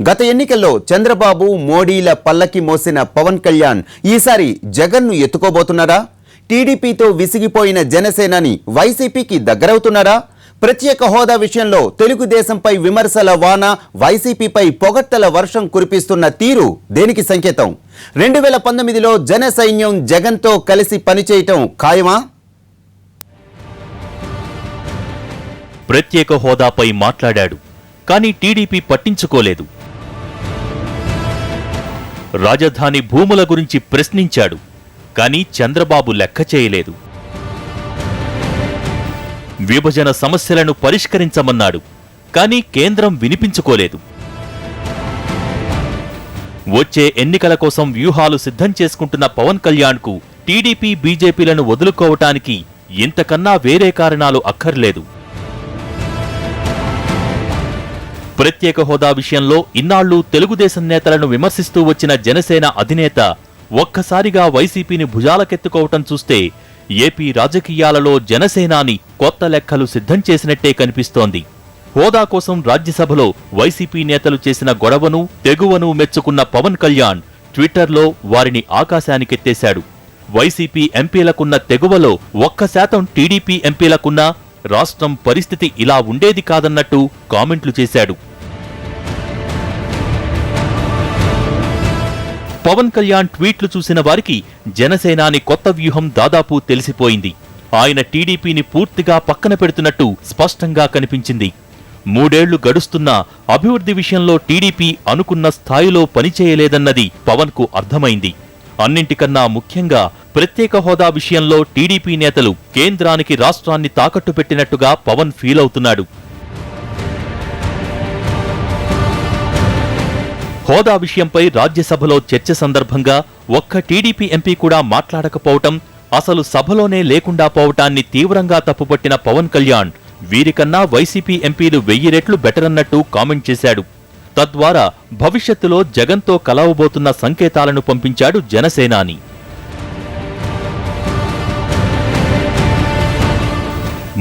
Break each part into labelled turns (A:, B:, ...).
A: గత ఎన్నికల్లో చంద్రబాబు మోడీల పల్లకి మోసిన పవన్ కళ్యాణ్ ఈసారి జగన్ను ఎత్తుకోబోతున్నారా? టీడీపీతో విసిగిపోయిన జనసేనాని వైసీపీకి దగ్గరవుతున్నారా? ప్రత్యేక హోదా విషయంలో తెలుగుదేశంపై విమర్శల వాన, వైసీపీపై పొగట్టల వర్షం కురిపిస్తున్న తీరు దేనికి సంకేతం? 2019లో జన సైన్యం జగన్తో కలిసి పనిచేయటం ఖాయమా?
B: ప్రత్యేక హోదాపై మాట్లాడాడు, కానీ టీడీపీ పట్టించుకోలేదు. రాజధాని భూముల గురించి ప్రశ్నించాడు, కానీ చంద్రబాబు లెక్క చేయలేదు. విభజన సమస్యలను పరిష్కరించమన్నాడు, కానీ కేంద్రం వినిపించుకోలేదు. వచ్చే ఎన్నికల కోసం వ్యూహాలు సిద్ధం చేసుకుంటున్న పవన్ కళ్యాణ్కు టీడీపీ బీజేపీలను వదులుకోవటానికి ఇంతకన్నా వేరే కారణాలు అక్కర్లేదు. ప్రత్యేక హోదా విషయంలో ఇన్నాళ్లు తెలుగుదేశం నేతలను విమర్శిస్తూ వచ్చిన జనసేన అధినేత ఒక్కసారిగా వైసీపీని భుజాలకెత్తుకోవటం చూస్తే ఏపీ రాజకీయాలలో జనసేనాని కొత్త లెక్కలు సిద్ధం చేసినట్టే కనిపిస్తోంది. హోదా కోసం రాజ్యసభలో వైసీపీ నేతలు చేసిన గొడవను, తెగువను మెచ్చుకున్న పవన్ కళ్యాణ్ ట్విట్టర్లో వారిని ఆకాశానికెత్తేశాడు. వైసీపీ ఎంపీలకున్న తెగువలో 1% టీడీపీ ఎంపీలకున్నా రాష్ట్రం పరిస్థితి ఇలా ఉండేది కాదన్నట్టు కామెంట్లు చేశాడు. పవన్ కళ్యాణ్ ట్వీట్లు చూసిన వారికి జనసేనాని కొత్త వ్యూహం దాదాపు తెలిసిపోయింది. ఆయన టీడీపీని పూర్తిగా పక్కన పెడుతున్నట్టు స్పష్టంగా కనిపించింది. 3 ఏళ్లు గడుస్తున్నా అభివృద్ధి విషయంలో టీడీపీ అనుకున్న స్థాయిలో పనిచేయలేదన్నది పవన్కు అర్థమైంది. అన్నింటికన్నా ముఖ్యంగా ప్రత్యేక హోదా విషయంలో టీడీపీ నేతలు కేంద్రానికి రాష్ట్రాన్ని తాకట్టు పెట్టినట్టుగా పవన్ ఫీల్ అవుతున్నాడు. హోదా విషయంపై రాజ్యసభలో చర్చ సందర్భంగా ఒక్క టీడీపీ ఎంపీ కూడా మాట్లాడకపోవటం, అసలు సభలోనే లేకుండా పోవటాన్ని తీవ్రంగా తప్పుపట్టిన పవన్ కళ్యాణ్ వీరికన్నా వైసీపీ ఎంపీలు 1000 రెట్లు బెటర్ అన్నట్టు కామెంట్ చేశాడు. తద్వారా భవిష్యత్తులో జగన్తో కలవబోతున్న సంకేతాలను పంపించాడు జనసేనాని.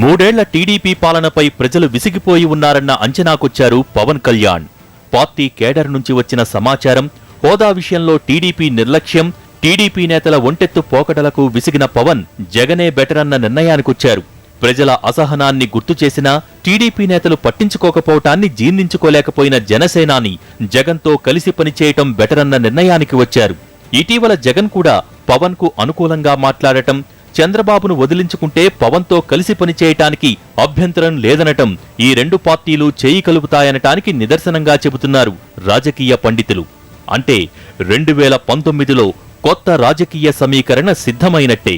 B: 3 ఏళ్ల టీడీపీ పాలనపై ప్రజలు విసిగిపోయి ఉన్నారన్న అంచనాకొచ్చారు పవన్ కళ్యాణ్. పార్టీ కేడర్ నుంచి వచ్చిన సమాచారం, హోదా విషయంలో టీడీపీ నిర్లక్ష్యం, టీడీపీ నేతల ఒంటెత్తు పోకడలకు విసిగిన పవన్ జగనే బెటర్ అన్న నిర్ణయానికొచ్చారు. ప్రజల అసహనాన్ని గుర్తు చేసినా టీడీపీ నేతలు పట్టించుకోకపోవటాన్ని జీర్ణించుకోలేకపోయిన జనసేనాని జగన్తో కలిసి పనిచేయటం బెటర్ అన్న నిర్ణయానికి వచ్చారు. ఇటీవల జగన్ కూడా పవన్ కు అనుకూలంగా మాట్లాడటం, చంద్రబాబును వదిలించుకుంటే పవన్తో కలిసి పనిచేయటానికి అభ్యంతరం లేదనటం ఈ 2 పార్టీలు చేయి కలుపుతాయనటానికి నిదర్శనంగా చెబుతున్నారు రాజకీయ పండితులు. అంటే 2019లో కొత్త రాజకీయ సమీకరణ సిద్ధమైనట్టే.